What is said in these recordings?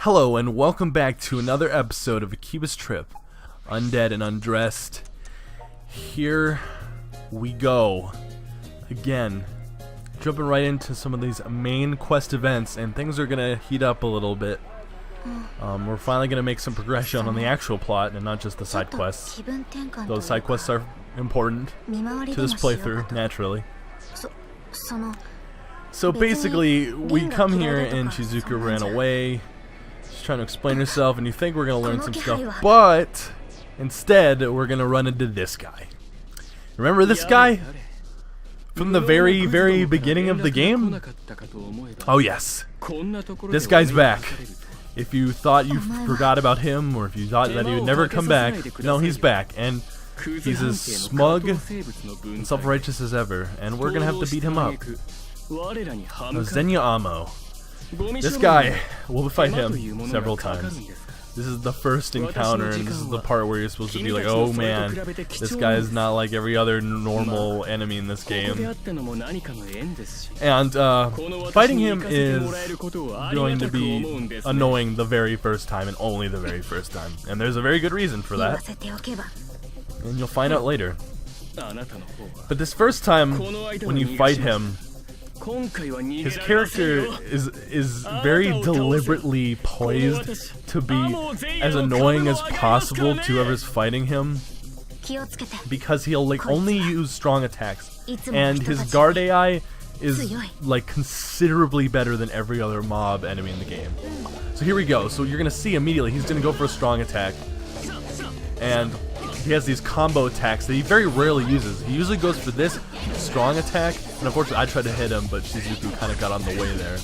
Hello and welcome back to another episode of Akiba's Trip, Undead and Undressed. Here we go. Again, jumping right into some of these main quest events, and things are gonna heat up a little bit. We're finally gonna make some progression on the actual plot and not just the side quests. Those side quests are important to this playthrough, naturally. So basically, we come here and Shizuka ran away. She's trying to explain herself, and you think we're gonna learn some stuff, but instead we're gonna run into this guy. Remember this guy? From the very beginning of the game? Oh yes. This guy's back. If you thought you forgot about him, or if you thought that he would never come back, no, he's back, and he's as smug and self-righteous as ever, and we're gonna have to beat him up. Zenya Amo. This guy, we'll fight him several times. This is the first encounter, and this is the part where you're supposed to be like, oh man, this guy is not like every other normal enemy in this game. And fighting him is going to be annoying the very first time, and only the very first time. And there's a very good reason for that, and you'll find out later. But this first time, when you fight him, his character is very deliberately poised to be as annoying as possible to whoever's fighting him, because he'll like only use strong attacks, and his guard AI is like considerably better than every other mob enemy in the game. So here we go. So you're gonna see immediately he's gonna go for a strong attack, and he has these combo attacks that he very rarely uses. He usually goes for this strong attack, and unfortunately I tried to hit him, but Shizuku kind of got on the way there.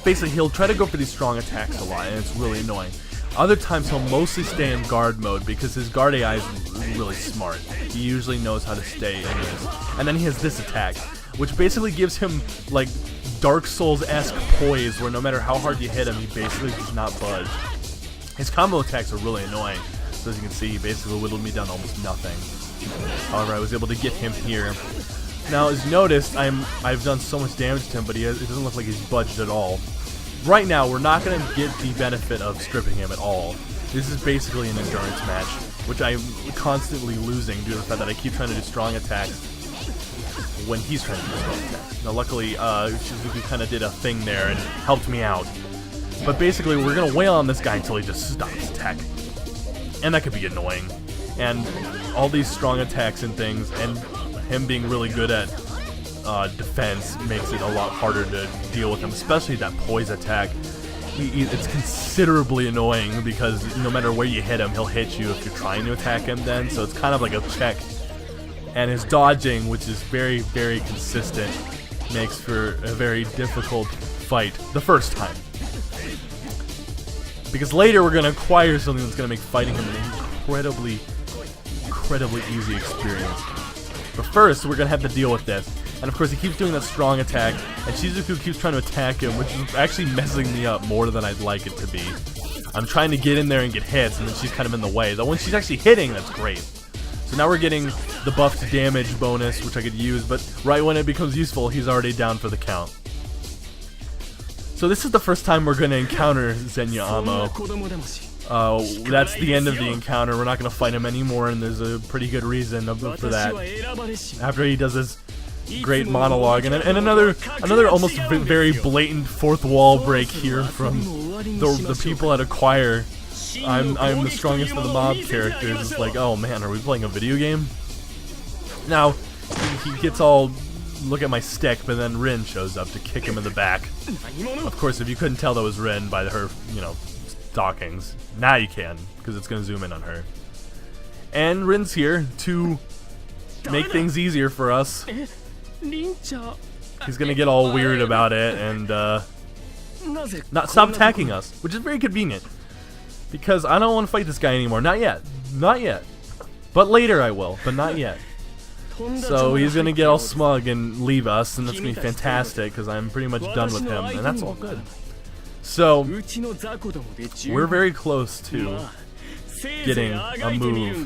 Basically, he'll try to go for these strong attacks a lot, and it's really annoying. Other times, he'll mostly stay in guard mode because his guard AI is really smart. He usually knows how to stay in this. And then he has this attack, which basically gives him like Dark Souls-esque poise, where no matter how hard you hit him, he basically does not budge. His combo attacks are really annoying. So as you can see, he basically whittled me down to almost nothing. However, I was able to get him here. Now, as you noticed, I've done so much damage to him, but it doesn't look like he's budged at all. Right now, we're not going to get the benefit of stripping him at all. This is basically an endurance match, which I'm constantly losing due to the fact that I keep trying to do strong attacks when he's trying to do strong attacks. Now, luckily, Shizuku kind of did a thing there and helped me out. But basically, we're going to wail on this guy until he just stops attacking. And that could be annoying. And all these strong attacks and things, and him being really good at defense, makes it a lot harder to deal with him, especially that poise attack. It's considerably annoying because no matter where you hit him, he'll hit you if you're trying to attack him then, so it's kind of like a check. And his dodging, which is very consistent, makes for a very difficult fight the first time. Because later we're going to acquire something that's going to make fighting him an incredibly easy experience. But first, we're going to have to deal with this. And of course, he keeps doing that strong attack, and Shizuku keeps trying to attack him, which is actually messing me up more than I'd like it to be. I'm trying to get in there and get hits, and then she's kind of in the way. Though when she's actually hitting, that's great. So now we're getting the buffed damage bonus, which I could use, but right when it becomes useful, he's already down for the count. So this is the first time we're going to encounter Zenya Amo. That's the end of the encounter. We're not going to fight him anymore, and there's a pretty good reason for that. After he does this great monologue, and another almost very blatant fourth wall break here from the people at Acquire. I'm the strongest of the mob characters. It's like, oh man, are we playing a video game? Now, he gets all... look at my stick, but then Rin shows up to kick him in the back. Of course, if you couldn't tell that was Rin by her, stockings, now you can, because it's going to zoom in on her. And Rin's here to make things easier for us. He's going to get all weird about it and not stop attacking us, which is very convenient. Because I don't want to fight this guy anymore. Not yet. Not yet. But later I will, but not yet. So he's gonna get all smug and leave us, and that's gonna be fantastic because I'm pretty much done with him, and that's all good. So we're very close to getting a move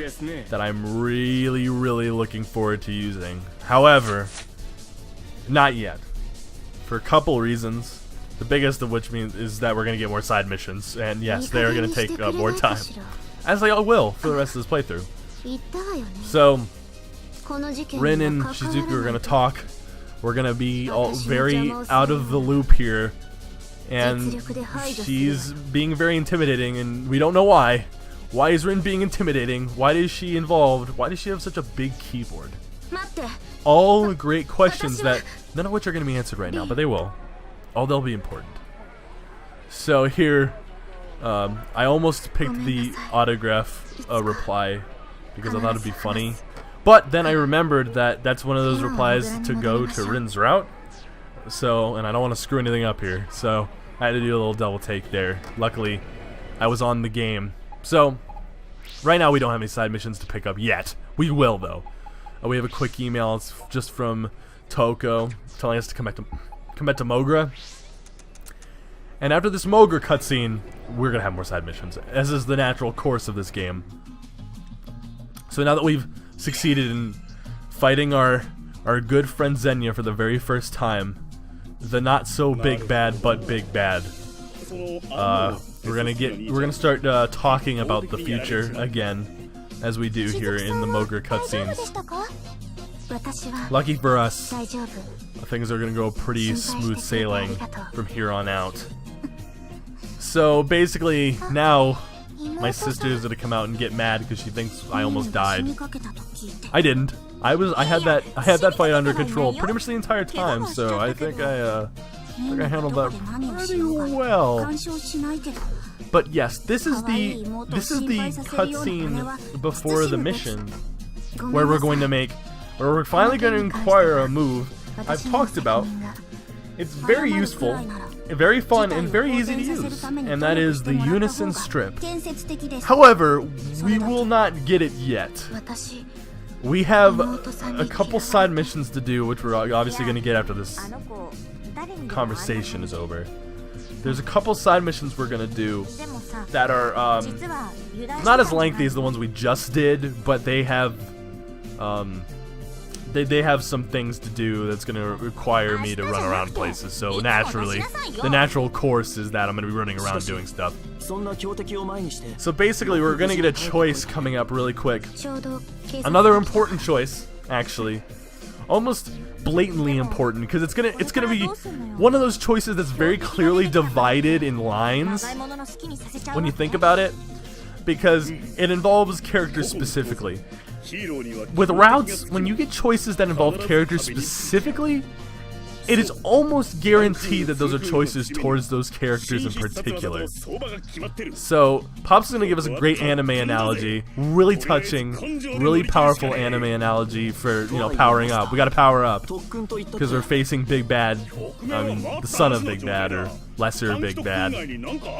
that I'm really looking forward to using. However, not yet. For a couple reasons. The biggest of which means is that we're gonna get more side missions, and yes, they are gonna take more time, as they all will for the rest of this playthrough. So, Rin and Shizuku are gonna talk. We're gonna be all very out of the loop here, and she's being very intimidating, and we don't know why. Why is Rin being intimidating? Why is she involved? Why does she have such a big keyboard? All great questions that none of which are going to be answered right now, but they will. Oh, they'll be important. So here, I almost picked the autograph reply because I thought it'd be funny. But then I remembered that that's one of those replies to go to Rin's route. So, and I don't want to screw anything up here. So I had to do a little double take there. Luckily, I was on the game. So, right now we don't have any side missions to pick up yet. We will, though. We have a quick email. It's just from Toko telling us to come back to Mogra. And after this Mogra cutscene, we're gonna have more side missions, as is the natural course of this game. So now that we've succeeded in fighting our good friend Zenya for the very first time, the not so big bad but big bad, we're gonna start talking about the future again, as we do here in the Mogra cutscenes. Lucky for us, things are gonna go pretty smooth sailing from here on out. So basically, now my sister's gonna come out and get mad because she thinks I almost died. I didn't. I had that fight under control pretty much the entire time, so I think I handled that pretty well. But yes, this is the cutscene before the mission where we're finally going to inquire a move I've talked about. It's very useful, very fun, and very easy to use, and that is the Unison Strip. However, we will not get it yet. We have a couple side missions to do, which we're obviously going to get after this conversation is over. There's a couple side missions we're going to do that are not as lengthy as the ones we just did, but they have they have some things to do that's going to require me to run around places. So naturally, the natural course is that I'm going to be running around doing stuff. So basically, we're going to get a choice coming up really quick. Another important choice, actually. Almost blatantly important, because it's gonna be one of those choices that's very clearly divided in lines when you think about it, because it involves characters specifically. With routes, when you get choices that involve characters specifically, it is almost guaranteed that those are choices towards those characters in particular. So, Pop's gonna give us a great anime analogy, really touching, really powerful anime analogy for, you know, powering up. We gotta power up, because we're facing Big Bad, I mean, the son of Big Bad, or lesser Big Bad.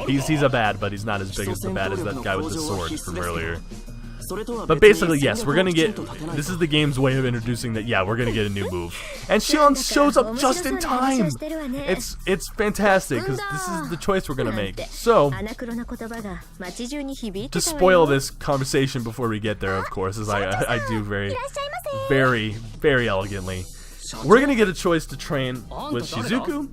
He's a bad, but he's not as big as the bad as that guy with the sword from earlier. But basically, yes, we're gonna get. This is the game's way of introducing that. Yeah, we're gonna get a new move, and Shion shows up just in time. It's fantastic because this is the choice we're gonna make. So, to spoil this conversation before we get there, of course, as I do very, very elegantly, we're gonna get a choice to train with Shizuku,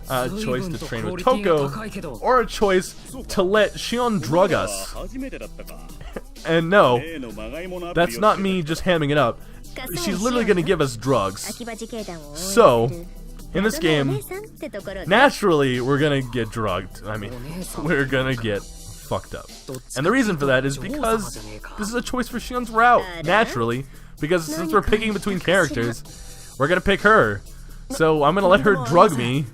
a choice to train with Toko, or a choice to let Shion drug us. And no, that's not me just hamming it up. She's literally going to give us drugs. So, in this game, naturally, we're going to get drugged. I mean, we're going to get fucked up. And the reason for that is because this is a choice for Shion's route, naturally. Because since we're picking between characters, we're going to pick her. So, I'm going to let her drug me.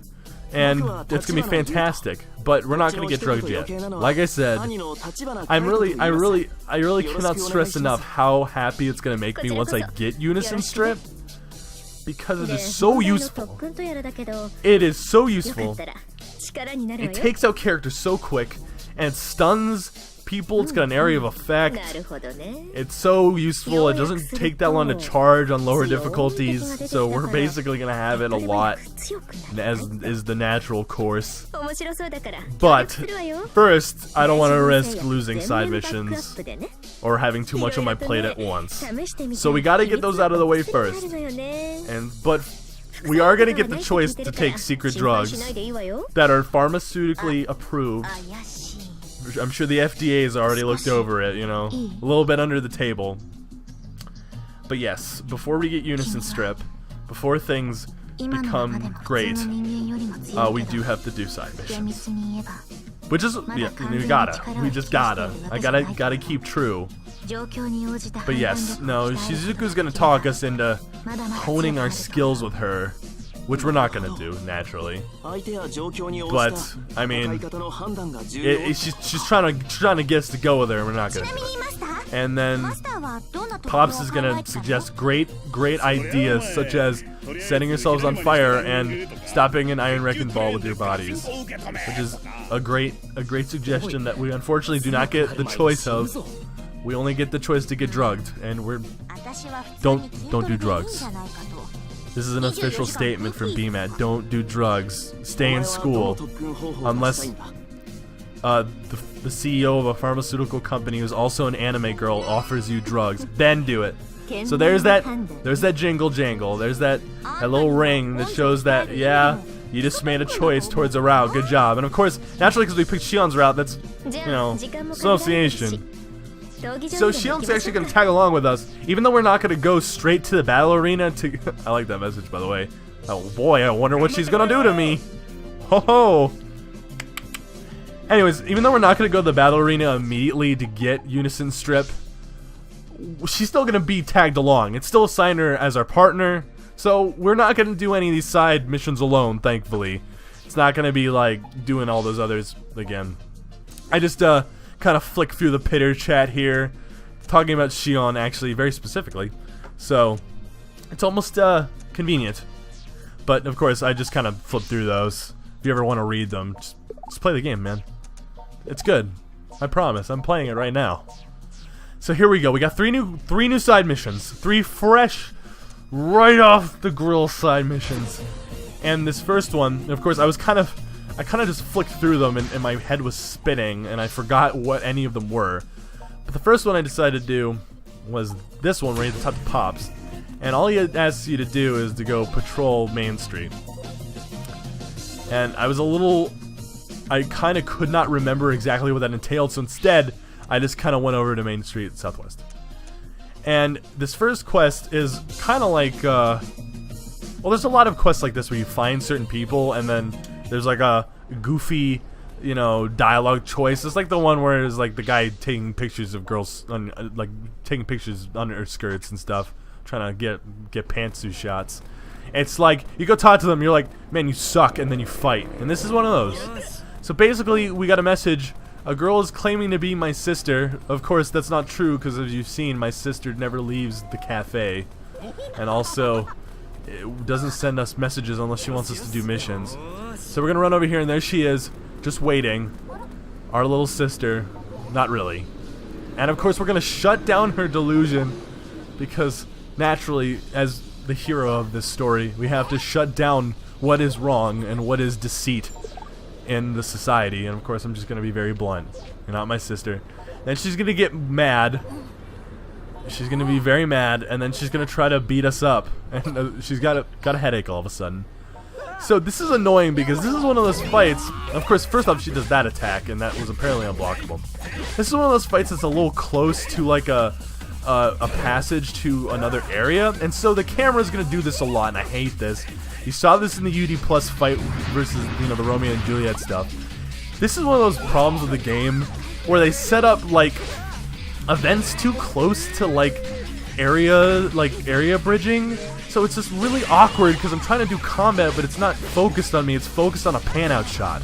And it's gonna be fantastic, but we're not gonna get drugged yet. Like I said, I really cannot stress enough how happy it's gonna make me once I get Unison Strip, because it is so useful. It is so useful. It takes out characters so quick, and it stuns people. It's got an area of effect. It's so useful. It doesn't take that long to charge on lower difficulties, so we're basically gonna have it a lot, as is the natural course. But first, I don't want to risk losing side missions or having too much on my plate at once. So we gotta get those out of the way first. But we are going to get the choice to take secret drugs that are pharmaceutically approved. I'm sure the FDA has already looked over it, you know, a little bit under the table. But yes, before we get Unison Strip, before things become great, we do have to do side missions. Which is, yeah, we just gotta. I gotta keep true. But yes, no, Shizuku's gonna talk us into honing our skills with her, which we're not gonna do, naturally. But, I mean, she's trying to get us to go with her, and we're not gonna do it. And then Pops is gonna suggest great ideas, such as setting yourselves on fire and stopping an iron wrecking ball with your bodies, which is a great suggestion that we unfortunately do not get the choice of. We only get the choice to get drugged, and don't do drugs. This is an official statement from BMAT. Don't do drugs. Stay in school, unless the CEO of a pharmaceutical company who's also an anime girl offers you drugs. Then do it. So there's that jingle jangle. There's that little ring that shows that, yeah, you just made a choice towards a route. Good job. And of course, naturally, because we picked Shion's route, that's, you know, association. So Shion's actually going to tag along with us, even though we're not going to go straight to the battle arena to... I like that message, by the way. Oh boy, I wonder what she's going to do to me. Ho ho! Anyways, even though we're not going to go to the battle arena immediately to get Unison Strip, she's still going to be tagged along. It's still assigned her as our partner, so we're not going to do any of these side missions alone, thankfully. It's not going to be like doing all those others again. I just kind of flick through the pitter chat here, talking about Shion actually very specifically, so it's almost convenient. But of course, I just kind of flip through those. If you ever want to read them, just play the game, man. It's good. I promise. I'm playing it right now. So here we go. We got three new side missions. 3 fresh, right off the grill side missions. And this first one, of course, I kind of just flicked through them and my head was spinning and I forgot what any of them were. But the first one I decided to do was this one right at the top of Pops. And all he asks you to do is to go patrol Main Street. And I kind of could not remember exactly what that entailed, so instead, I just kind of went over to Main Street Southwest. And this first quest is kind of like, well, there's a lot of quests like this where you find certain people, and then there's like a goofy, you know, dialogue choice. It's like the one where it's like the guy taking pictures of girls, like taking pictures under her skirts and stuff, trying to get pantsuit shots. It's like, you go talk to them, you're like, man, you suck, and then you fight. And this is one of those. So basically, we got a message. A girl is claiming to be my sister. Of course, that's not true, because as you've seen, my sister never leaves the cafe. And also, it doesn't send us messages unless she wants us to do missions. So we're going to run over here, and there she is, just waiting. Our little sister. Not really. And of course, we're going to shut down her delusion, because naturally, as the hero of this story, we have to shut down what is wrong and what is deceit in the society. And of course, I'm just going to be very blunt. You're not my sister. Then she's going to get mad. She's going to be very mad, and then she's going to try to beat us up. And she's got a headache all of a sudden. So this is annoying because this is one of those fights. Of course, first off, she does that attack, and that was apparently unblockable. This is one of those fights that's a little close to like a passage to another area, and so the camera's gonna do this a lot, and I hate this. You saw this in the UD Plus fight versus, you know, the Romeo and Juliet stuff. This is one of those problems with the game where they set up like events too close to like area bridging, so it's just really awkward because I'm trying to do combat, but it's not focused on me. It's focused on a pan out shot.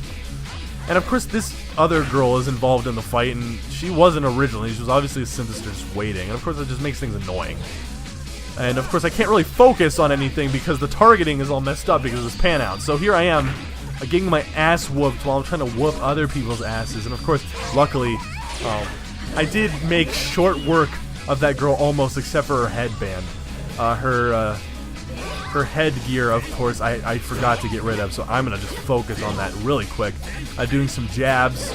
And of course, this other girl is involved in the fight, and she wasn't originally. She was obviously a Synthister just waiting. And of course, it just makes things annoying. And of course, I can't really focus on anything because the targeting is all messed up because of this pan out. So here I am, getting my ass whooped while I'm trying to whoop other people's asses. And of course, luckily, I did make short work of that girl almost, except for her headband. Her headgear, of course, I forgot to get rid of, so I'm going to just focus on that really quick. Doing some jabs.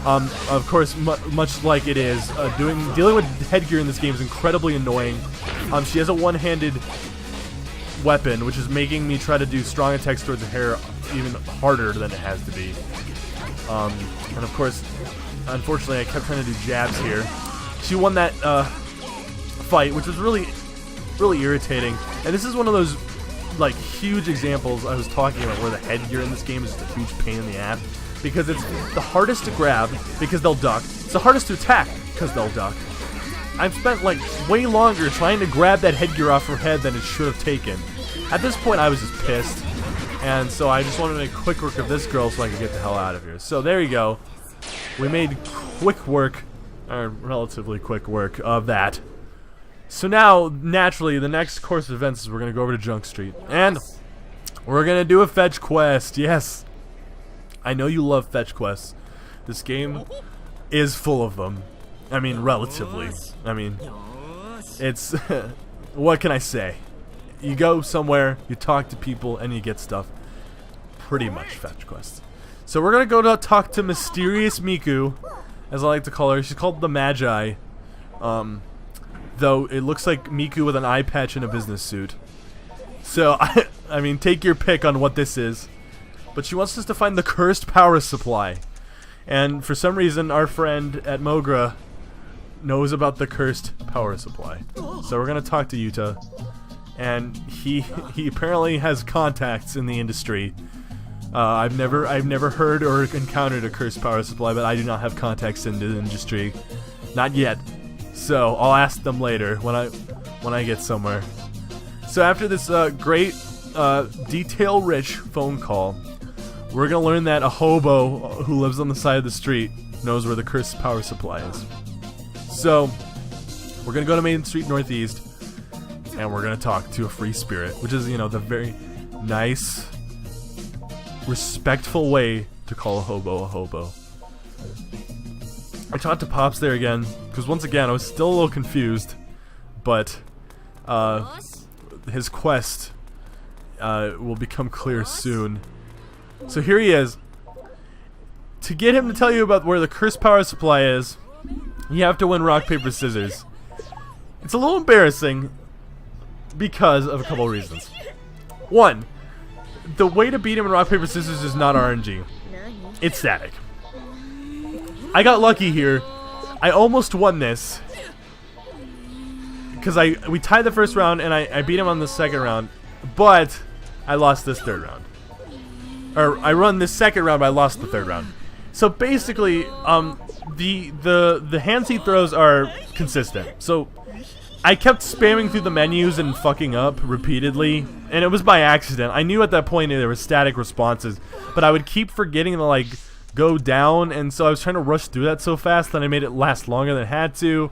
Of course, much like it is, dealing with headgear in this game is incredibly annoying. She has a one-handed weapon, which is making me try to do strong attacks towards the hair even harder than it has to be. And of course, unfortunately, I kept trying to do jabs here. She won that fight, which was really irritating. And this is one of those like huge examples I was talking about where the headgear in this game is just a huge pain in the ass, because it's the hardest to grab because they'll duck. It's the hardest to attack because they'll duck. I've spent like way longer trying to grab that headgear off her head than it should have taken. At this point, I was just pissed, and so I just wanted to make quick work of this girl so I could get the hell out of here. So there you go. We made quick work, or relatively quick work, of that. So now, naturally, the next course of events is we're going to go over to Junk Street. And we're going to do a fetch quest. Yes. I know you love fetch quests. This game is full of them. I mean, relatively. I mean, it's... what can I say? You go somewhere, you talk to people, and you get stuff. Pretty much fetch quests. So we're going to go to talk to Mysterious Miku, as I like to call her. She's called the Magi. Though it looks like Miku with an eye patch and a business suit. So, I mean, take your pick on what this is. But she wants us to find the cursed power supply. And for some reason, our friend at Mogra knows about the cursed power supply. So we're going to talk to Yuta. And he apparently has contacts in the industry. I've never heard or encountered a cursed power supply, but I do not have contacts in the industry. Not yet. So I'll ask them later when I get somewhere. So after this great detail-rich phone call, we're gonna learn that a hobo who lives on the side of the street knows where the cursed power supply is. So we're gonna go to Main Street Northeast, and we're gonna talk to a free spirit, which is, you know, the very nice, respectful way to call a hobo a hobo. I talked to Pops there again, because once again I was still a little confused, but his quest will become clear soon. So here he is. To get him to tell you about where the cursed power supply is, you have to win rock, paper, scissors. It's a little embarrassing because of a couple of reasons. One, the way to beat him in rock, paper, scissors is not RNG. It's static. I got lucky here. I almost won this because we tied the first round and I beat him on the second round, but I lost this third round. Or I won this second round, but I lost the third round. So basically, the hands he throws are consistent. So I kept spamming through the menus and fucking up repeatedly, and it was by accident. I knew at that point there were static responses, but I would keep forgetting to like go down, and so I was trying to rush through that so fast that I made it last longer than it had to.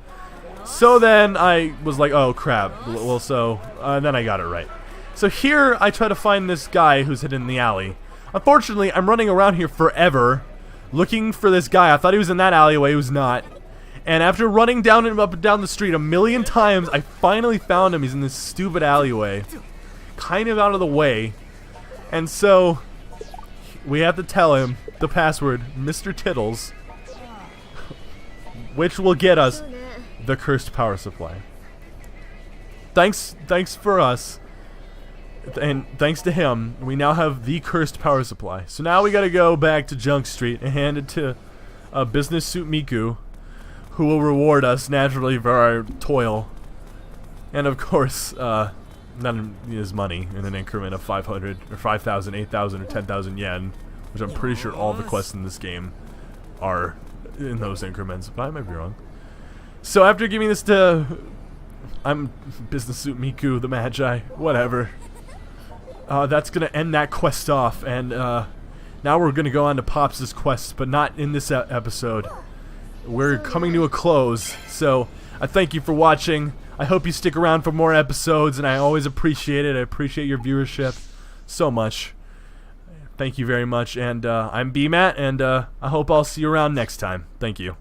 So then I was like, oh crap. Well, so then I got it right. So here I try to find this guy who's hidden in the alley. Unfortunately, I'm running around here forever looking for this guy. I thought he was in that alleyway. He was not. And after running down and up and down the street a million times, I finally found him. He's in this stupid alleyway, kind of out of the way. And so we have to tell him the password, Mr. Tittles, which will get us the cursed power supply. Thanks for us, and thanks to him, we now have the cursed power supply. So now we gotta go back to Junk Street and hand it to Business Suit Miku, who will reward us naturally for our toil, and of course, not his money in an increment of 500 or 5,000, 8,000, or 10,000 yen, which I'm pretty sure all the quests in this game are in those increments, but I might be wrong. So after giving this to Business Suit Miku, the Magi, whatever, that's gonna end that quest off, and now we're gonna go on to Pops' quest, but not in this episode. We're coming to a close, so I thank you for watching. I hope you stick around for more episodes, and I always appreciate it. I appreciate your viewership so much. Thank you very much, and I'm BMat, and I hope I'll see you around next time. Thank you.